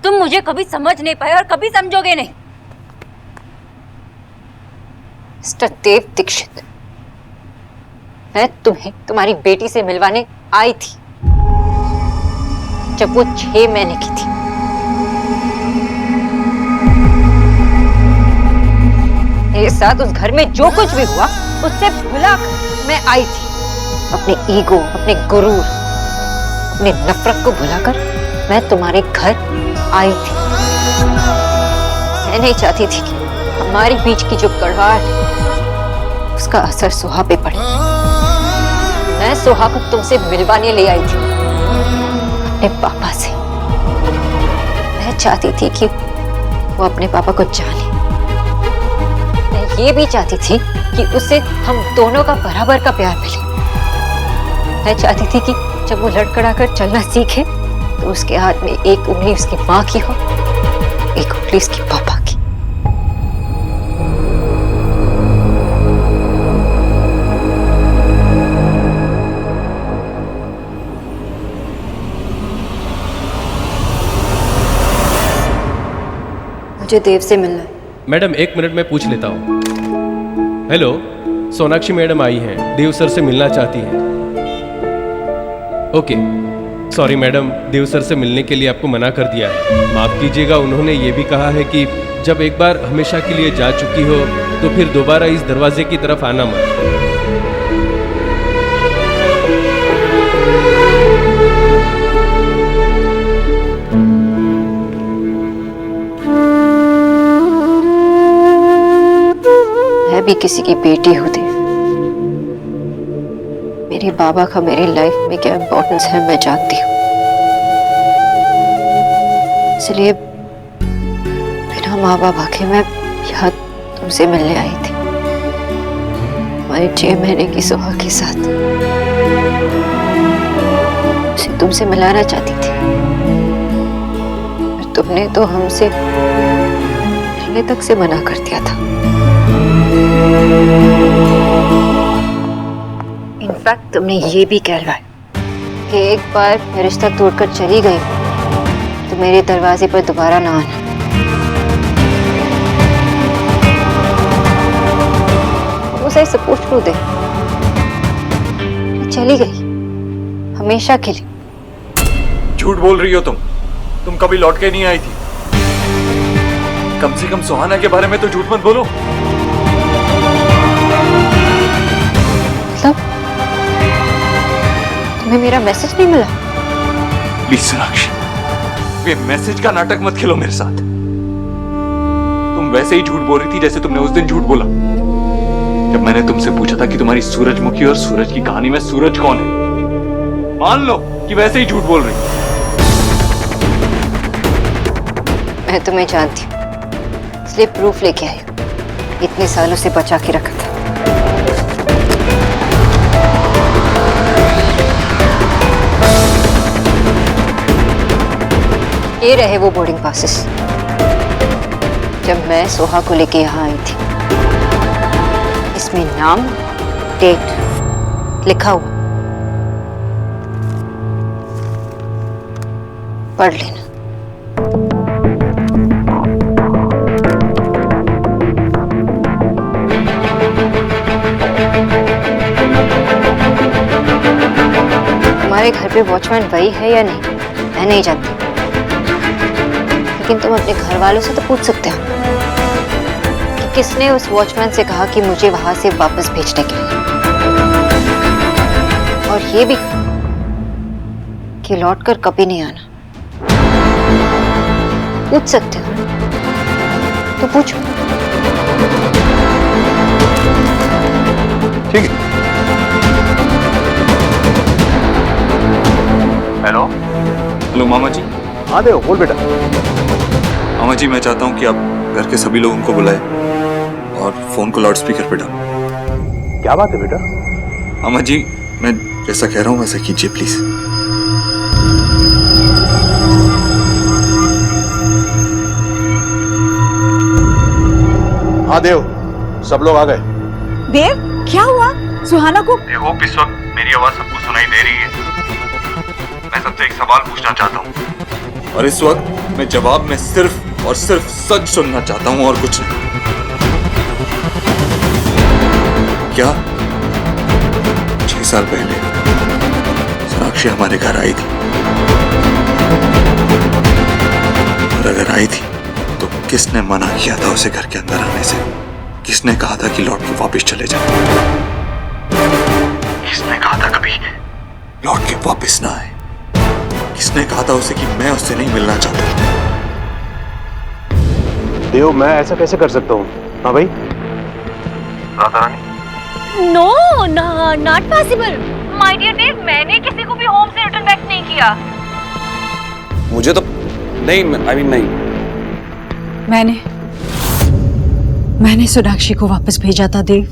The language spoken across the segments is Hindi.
तुम मुझे कभी समझ नहीं पाए और कभी समझोगे नहीं। मिस्टर देव दीक्षित, मैं तुम्हें तुम्हारी बेटी से मिलवाने आई थी जब वो 6 महीने की थी। मेरे साथ उस घर में जो कुछ भी हुआ उससे भुलाकर मैं आई थी। अपने ईगो, अपने गुरूर, अपने नफरत को भुलाकर मैं तुम्हारे घर आई थी। मैं नहीं चाहती थी कि हमारे बीच की जो कड़वाहट है उसका असर सुहा पे पड़े। मैं सुहा को तुमसे मिलवाने ले आई थी अपने पापा से। मैं चाहती थी कि वो अपने पापा को जाने। मैं ये भी चाहती थी कि उसे हम दोनों का बराबर का प्यार मिले। मैं चाहती थी कि जब वो लड़खड़ाकर चलना सीखे तो उसके हाथ में एक उंगली उसकी माँ की हो, एक उंगली उसकी पापा की। मुझे देव से मिलना है। मैडम 1 मिनट में पूछ लेता हूँ। हेलो, सोनाक्षी मैडम आई हैं, देव सर से मिलना चाहती हैं। ओके, सॉरी मैडम, देव सर से मिलने के लिए आपको मना कर दिया है। माफ़ कीजिएगा, उन्होंने ये भी कहा है कि जब एक बार हमेशा के लिए जा चुकी हो तो फिर दोबारा इस दरवाजे की तरफ आना मत। मैं भी किसी की बेटी हूँ देव। मेरे बाबा का मेरी लाइफ में क्या इम्पोर्टेंस है मैं जानती हूँ। इसलिए बिना माँ बाबा के मैं यहाँ तुमसे मिलने आई थी, हमारी 6 महीने की सुहा के साथ। उसे तुमसे मिलाना चाहती थी, पर तुमने तो हमसे मिलने तक से मना कर दिया था। इनफैक्ट तुमने ये भी कहलवाया कि एक बार मैं रिश्ता तोड़कर चली गई तो मेरे दरवाजे पर दोबारा ना आना। वो सही सपोर्ट टू दे, चली गई हमेशा के लिए। झूठ बोल रही हो तुम कभी लौट के नहीं आई थी। कम से कम सुहाना के बारे में तो झूठ मत बोलो। मतलब तुम्हें मेरा मैसेज नहीं मिला? प्लीज सोनाक्षी, ये मैसेज का नाटक मत खेलो मेरे साथ। तुम वैसे ही झूठ बोल रही थी जैसे तुमने उस दिन झूठ बोला जब मैंने तुमसे पूछा था कि तुम्हारी सूरजमुखी और सूरज की कहानी में सूरज कौन है। मान लो कि वैसे ही झूठ बोल रही। मैं तुम्हें जानती हूँ, इसलिए प्रूफ लेके आई। इतने सालों से बचा के रखा था। ये रहे वो बोर्डिंग पासेस जब मैं सोहा को लेके यहाँ आई थी। इसमें नाम, डेट लिखा हुआ, पढ़ लेना। हमारे घर पे वॉचमैन वही है या नहीं मैं नहीं जानती, लेकिन तुम अपने घर वालों से तो पूछ सकते हो कि किसने उस वॉचमैन से कहा कि मुझे वहां से वापस भेजने के लिए, और ये भी कि लौटकर कभी नहीं आना। पूछ सकते हो तो पूछो। ठीक है। हेलो हेलो मामा जी। हाँ देव, बोल बेटा। मामा जी, मैं चाहता हूँ कि आप घर के सभी लोगों को बुलाएं और फोन को लाउड स्पीकर पे डालें। क्या बात है बेटा? मामा जी, मैं जैसा कह रहा हूँ वैसा कीजिए प्लीज। हाँ देव, सब लोग आ गए। देव, क्या हुआ? सुहाना को? आई होप इस वक्त मेरी आवाज सबको सुनाई दे रही है। मैं सबसे एक सवाल पूछना चाहता हूँ। और इस वक्त मैं जवाब में सिर्फ और सिर्फ सच सुनना चाहता हूं और कुछ नहीं। क्या 6 साल पहले सोनाक्षी हमारे घर आई थी? और अगर आई थी तो किसने मना किया था उसे घर के अंदर आने से? किसने कहा था कि लौट के वापस चले जाए? किसने कहा था कभी लौट के वापस ना आए? किसने कहा था उसे कि मैं उससे नहीं मिलना चाहता? देव, मैं ऐसा कैसे कर सकता हूँ? हाँ भाई, Radha Rani. No, not possible my dear Dev. मैंने किसी को भी होम से रिटर्न बैक नहीं किया। मुझे तो नहीं, आई मीन नहीं। मैंने सोनाक्षी को वापस भेजा था देव।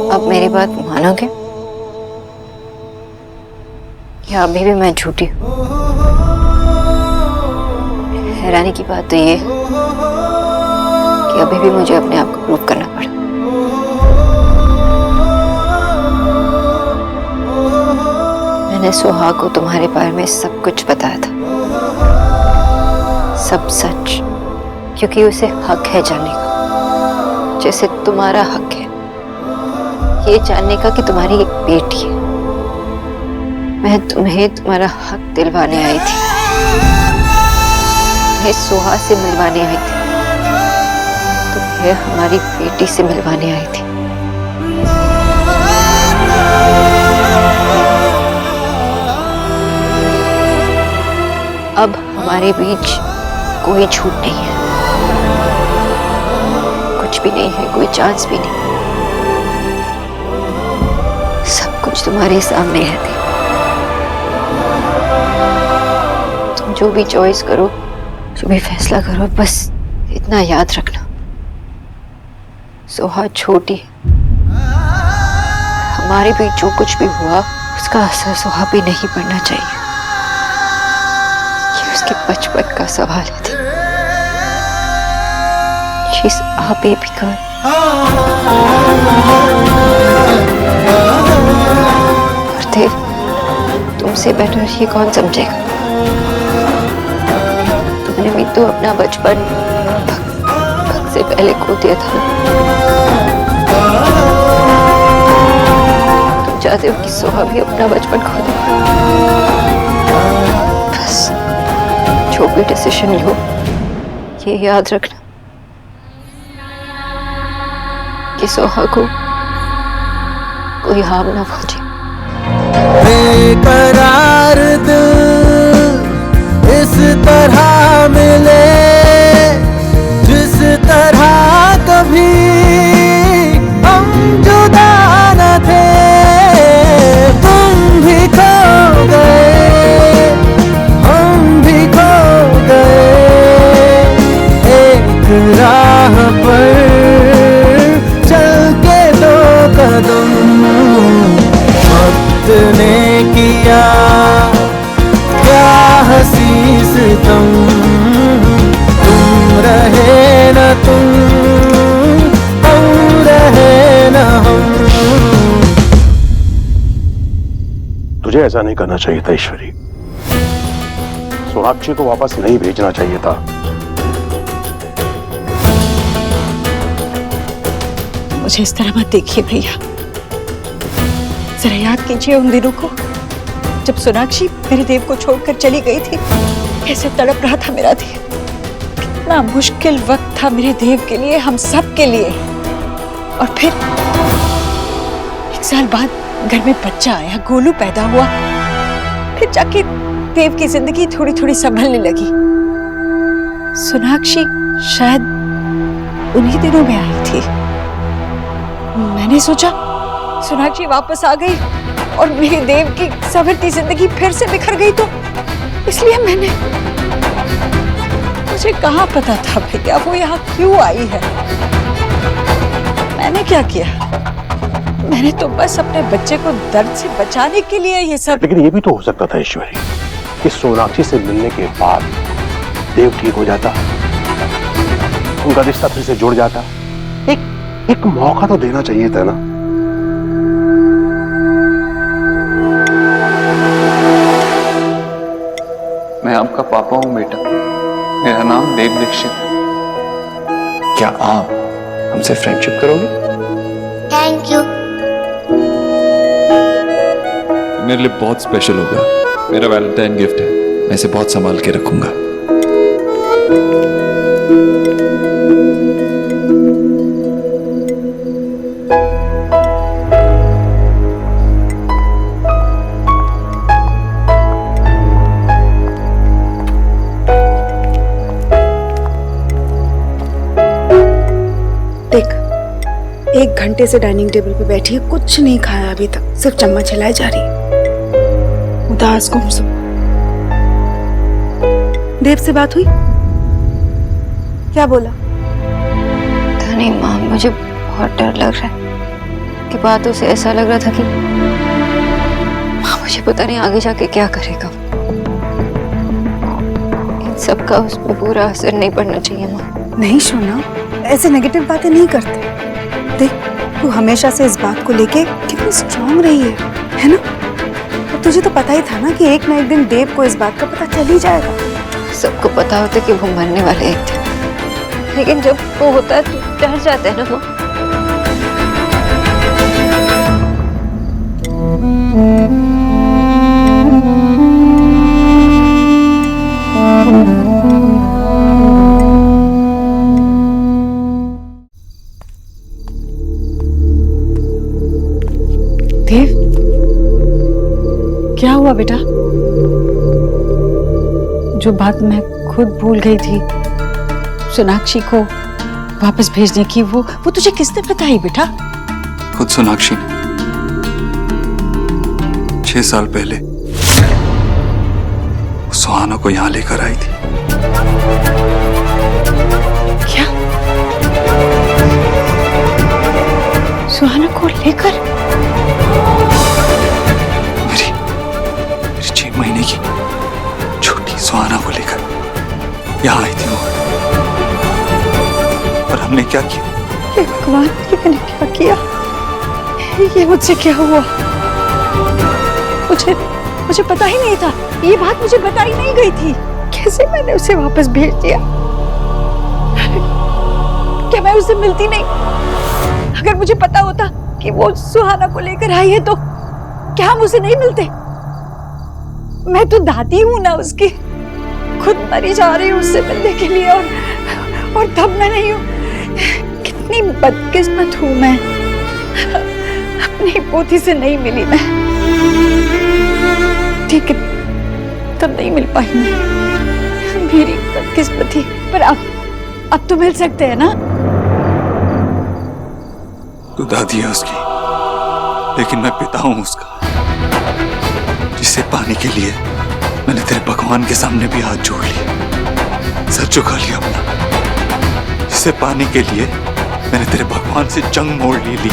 अब मेरी बात मानोगे या अभी भी मैं झूठी हूँ? हैरानी की बात तो ये है कि अभी भी मुझे अपने आप को प्रूव करना पड़ा। मैंने सुहा को तुम्हारे बारे में सब कुछ बताया था, सब सच, क्योंकि उसे हक है जानने का, जैसे तुम्हारा हक है ये जानने का कि तुम्हारी एक बेटी है। मैं तुम्हें तुम्हारा हक दिलवाने आई थी, मैं सुहा से मिलवाने आई थी, तुम्हें हमारी बेटी से मिलवाने आई थी। अब हमारे बीच कोई झूठ नहीं है, कुछ भी नहीं है, कोई चांस भी नहीं। सब कुछ तुम्हारे सामने है देव। तुम जो भी चॉइस करो, जो भी फैसला करो, बस इतना याद रखना, सोहा छोटी है। हमारे बीच जो कुछ भी हुआ उसका असर सोहा पे नहीं पड़ना चाहिए। ये उसके बचपन का सवाल है देव। She's our baby girl. और देव, तुमसे बेटर ये कौन समझेगा? तुमने भी तो अपना बचपन भक्त से पहले खो दिया था। तुम चाहते हो कि सोहा भी अपना बचपन खो दे। बस जो भी डिसीजन लो, ये याद रखना कि सोहा को कोई हार्म ना पहुंचे। बेकरार दिल इस तरह मिले जिस तरह कभी हम जुदा न थे। तुम भी खो गए, हम भी खो गए, एक राह पर चल के दो कदम वक्त ने किया क्या हंसी सितम। तुम रहे न तुम, हम रहे न हम। तुझे ऐसा नहीं करना चाहिए था ईश्वरी। सोनाक्षी को वापस नहीं भेजना चाहिए था। मुझे इस तरह मत देखिए भैया। जरा याद कीजिए उन दिनों को जब सोनाक्षी मेरे देव को छोड़कर चली गई थी। कैसे तड़प रहा था मेरा देव। कितना मुश्किल वक्त था मेरे देव के लिए, हम सब के लिए। और फिर 1 साल बाद घर में बच्चा आया, गोलू पैदा हुआ। फिर जाके देव की जिंदगी थोड़ी थोड़ी संभलने लगी। सोनाक्षी शायद उन्हीं दिनों में आई थी। मैंने सोचा सोनाक्षी वापस आ गई और मेरे देव की संवरती जिंदगी फिर से बिखर गई, तो इसलिए मुझे कहाँ पता था भैया वो यहाँ क्यों आई है। मैंने क्या किया? मैंने तो बस अपने बच्चे को दर्द से बचाने के लिए ये सब। लेकिन ये भी तो हो सकता था ईश्वरी कि सोनाक्षी से मिलने के बाद देव ठीक हो जाता, उनका रिश्ता फिर से जुड़ जाता। एक मौका तो देना चाहिए था ना। मैं आपका पापा हूं बेटा, मेरा नाम देव दीक्षित है। क्या आप हमसे फ्रेंडशिप करोगे? Thank you. मेरे लिए बहुत स्पेशल होगा, मेरा वैलेंटाइन गिफ्ट है, मैं इसे बहुत संभाल के रखूंगा। देख, 1 घंटे से डाइनिंग टेबल पे बैठी है, कुछ नहीं खाया अभी तक, सिर्फ चम्मच हिलाई जा रही है। उदास गुमसुम। देव से बात हुई? क्या बोला? पता नहीं माँ, मुझे बहुत डर लग रहा है कि बातों से ऐसा लग रहा था कि माँ मुझे पता नहीं आगे जाके क्या करेगा। इन सब का उस पर बुरा असर नहीं पड़ना चाहिए माँ। नहीं सोना, ऐसे नेगेटिव बातें नहीं करते। देख, तू हमेशा से इस बात को लेके कितनी स्ट्रांग रही है ना? और तुझे तो पता ही था ना कि एक ना एक दिन देव को इस बात का पता चल ही जाएगा। सबको पता होता कि वो मरने वाले एक थे, लेकिन जब वो होता है तो डर जाते हैं ना वो। देव, क्या हुआ बेटा? जो बात मैं खुद भूल गई थी सोनाक्षी को वापस भेजने की, वो तुझे किसने बताई बेटा? खुद सोनाक्षी ने 6 साल पहले सुहाना को यहां लेकर आई थी। क्या? सुहाना को लेकर? मेरी 6 महीने की छोटी सुहाना को लेकर यहाँ आई थी वो। और हमने क्या किया? ये भगवान, ये मैंने क्या किया? ये मुझसे क्या हुआ? मुझे पता ही नहीं था, ये बात मुझे बताई नहीं गई थी। कैसे मैंने उसे वापस भेज दिया? क्या मैं उससे मिलती नहीं? अगर मुझे पता होता कि वो सुहाना को लेकर आई है तो क्या हम उसे नहीं मिलते? मैं तो दादी हूं ना उसकी, खुद मरी जा रही हूँ उससे मिलने के लिए, और तब मैं नहीं हूँ। कितनी बदकिस्मत हूँ मैं, अपनी पोती से नहीं मिली मैं। ठीक है, तब नहीं मिल पाई मैं, मेरी बदकिस्मती। पर अब तो मिल सकते हैं ना? तू दादी है उसकी, लेकिन मैं पिता हूं उसका, जिसे पाने के लिए मैंने तेरे भगवान के सामने भी हाथ जोड़ लिए, सर झुका लिया अपना। जिसे पाने के लिए मैंने तेरे भगवान से जंग मोड़ ली।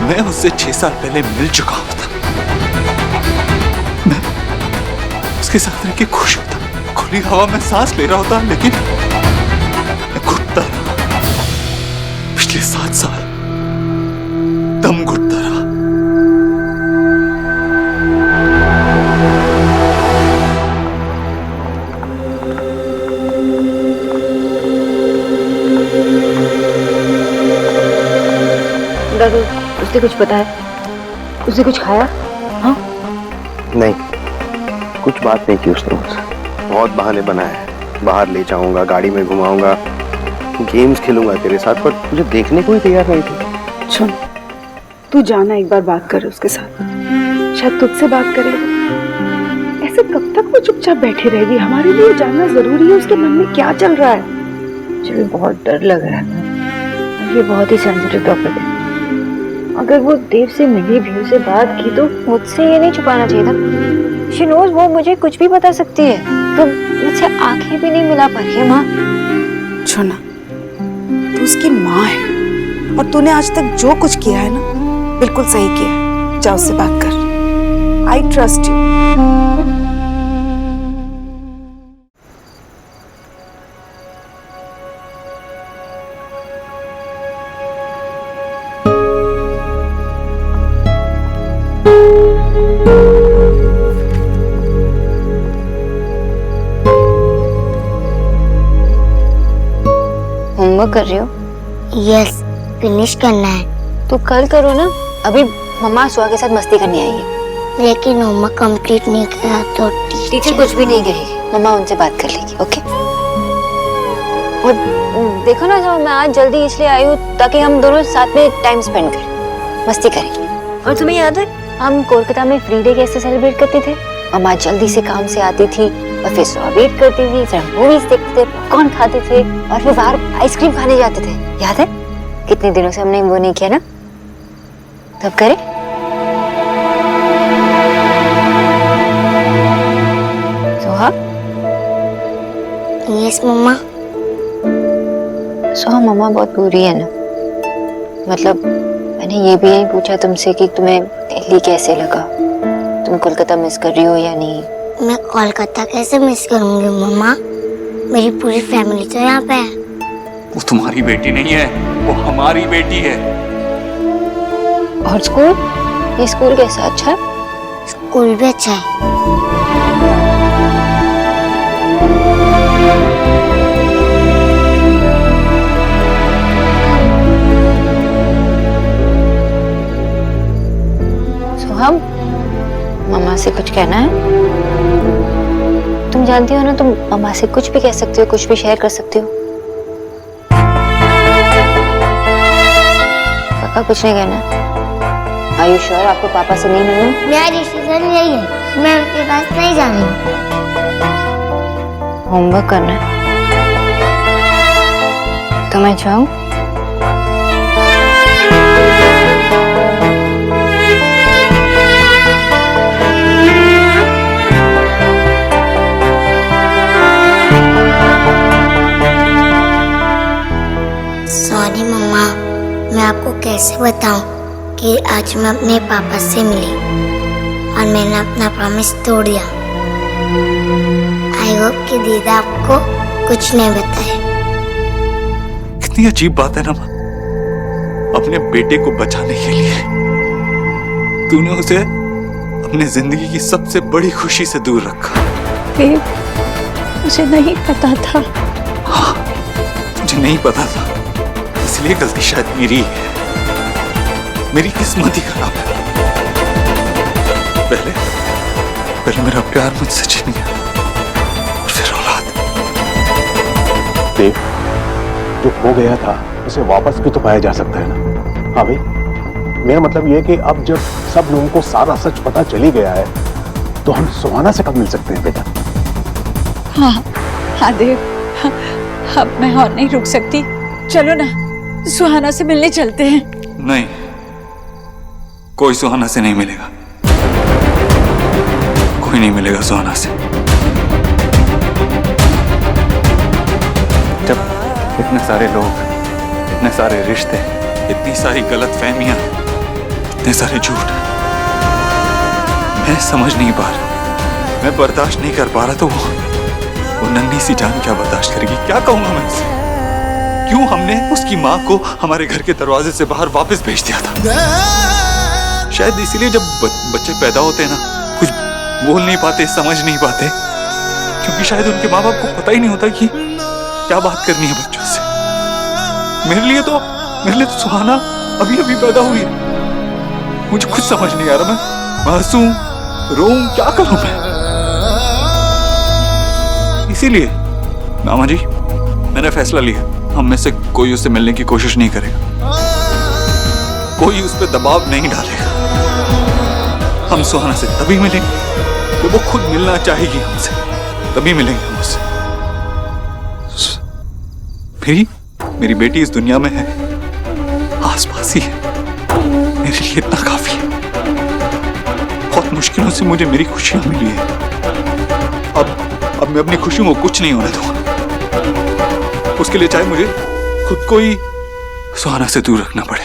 मैं उससे 6 साल पहले मिल चुका होता, मैं उसके साथ रह के खुश होता, खुली हवा में सांस ले रहा होता, लेकिन मैं घुटता रहा। पिछले 7 साल दम घुटता रहा। दादू, उसने कुछ बताया? उसने कुछ खाया? हाँ? नहीं, कुछ बात नहीं की उसने मुझसे। बहुत बहाने बनाए, बाहर ले जाऊंगा, गाड़ी में घुमाऊंगा, गेम्स खेलूंगा तेरे साथ, पर मुझे देखने को ही तैयार नहीं थी। सुन, तू जाना एक बार बात कर उसके साथ, शायद तुझसे बात करेगा। ऐसे कब तक वो चुपचाप बैठी रहेगी? हमारे लिए जानना जरूरी है उसके मन में क्या चल रहा है। मुझे भी बहुत डर लग रहा है। ये बहुत ही सेंसिटिव टॉपिक है। अगर वो देव से मिली भी, उसे बात की, तो मुझसे ये नहीं छुपाना चाहिए था। शी नोज़ वो मुझे कुछ भी बता सकती है, तो मुझसे आंखें भी नहीं मिला पा रही है। माँ, सुना, तू उसकी माँ है और तूने आज तक जो कुछ किया है ना, बिल्कुल सही किया है। जा उससे बात कर। I trust you. होमवर्क कर रही हो? यस, फिनिश करना है। तो कल करो ना, अभी मम्मा सुहा के साथ मस्ती करने आई है। लेकिन होमवर्क कंप्लीट नहीं किया तो टीचर कुछ भी नहीं कहेगी, मम्मा उनसे बात कर लेगी। ओके? और देखो ना, जो मैं आज जल्दी इसलिए आई हूँ ताकि हम दोनों साथ में टाइम स्पेंड करें, मस्ती करें। और तुम्हें याद है हम कोलकाता में फ्री डे कैसे सेलिब्रेट करते थे? मम्मा जल्दी से काम से आती थी और फिर सुहा वेट करती थी, फिर हम मूवीज देखते थे, पॉपकॉर्न खाते थे और फिर बाहर आइसक्रीम खाने जाते थे। याद है? कितने दिनों से हमने वो नहीं किया ना? तब करें? सुहा? यस मम्मा। सुहा, मम्मा बहुत बुरी है ना। मतलब मैंने ये भी नहीं पूछा तुमसे कि तुम्हें दिल्ली कैसे लगा, तुम कोलकाता मिस कर रही हो या नहीं। मैं कोलकाता कैसे मिस करूंगी मम्मा? मेरी पूरी फैमिली तो यहाँ पे है। वो तुम्हारी बेटी नहीं है, वो हमारी बेटी है। और स्कूल? ये स्कूल कैसा? अच्छा? स्कूल भी अच्छा है। सुहा, मम्मा से कुछ कहना है? तुम जानती हो ना, तुम मम्मा से कुछ भी कह सकती हो, कुछ भी शेयर कर सकती हो। पक्का कुछ नहीं कहना? Are you sure आपको पापा से नहीं मिलना? मेरा डिसीजन यही है, मैं उनके पास नहीं जा रही हूँ। होमवर्क करना है तो मैं जाऊं? सॉरी मम्मा, मैं आपको कैसे बताऊं कि आज मैं अपने पापा से मिली और मैंने अपना प्रॉमिस तोड़ दिया। आई होप कि दीदा आपको कुछ नहीं बताए। कितनी अजीब बात है ना माँ, अपने बेटे को बचाने के लिए तूने उसे अपने जिंदगी की सबसे बड़ी खुशी से दूर रखा। देव, मुझे नहीं पता था। हाँ, मुझे नहीं पता था, इसलिए गलती शायद मेरी है। मेरी किस्मत ही खराब है। पहले मेरा प्यार मुझसे छिन गया और फिर औलाद। देव, जो हो गया था उसे वापस भी तो पाया जा सकता है ना। हाँ भाई, मेरा मतलब यह है कि अब जब सब लोगों को सारा सच पता चली गया है तो हम सुहाना से कब मिल सकते हैं बेटा? हाँ हाँ देव, हाँ, अब मैं और नहीं रुक सकती। चलो ना, सुहाना से मिलने चलते हैं। नहीं, कोई सुहाना से नहीं मिलेगा, कोई नहीं मिलेगा सुहाना से। जब इतने सारे लोग, इतने सारे रिश्ते, इतनी सारी गलतफहमियां, इतने सारे झूठ, मैं समझ नहीं पा रहा, मैं बर्दाश्त नहीं कर पा रहा, तो वो नन्ही सी जान क्या बर्दाश्त करेगी? क्या कहूंगा मैं उसे? क्यों हमने उसकी माँ को हमारे घर के दरवाजे से बाहर वापस भेज दिया था? शायद इसीलिए जब बच्चे पैदा होते हैं ना, कुछ बोल नहीं पाते, समझ नहीं पाते, क्योंकि शायद उनके माँ बाप को पता ही नहीं होता कि क्या बात करनी है बच्चों से। मेरे लिए तो सुहाना अभी अभी पैदा हुई है। मुझे कुछ समझ नहीं आ रहा, मैं हंसूं, रोऊं, क्या करूं मैं? इसीलिए मामा जी, मैंने फैसला लिया, हम में से कोई उससे मिलने की कोशिश नहीं करेगा, कोई उस पर दबाव नहीं डालेगा। हम सुहाना से तभी मिलेंगे जब वो खुद मिलना चाहेगी हमसे, तभी मिलेंगे हम उससे। मेरी बेटी इस दुनिया में है, आसपास ही है, मेरे लिए इतना काफी है। बहुत मुश्किलों से मुझे मेरी खुशियां मिली है। अब मैं अपनी खुशियों को कुछ नहीं होने दूंगा। उसके लिए चाहे मुझे खुद को ही सुहाना से दूर रखना पड़े।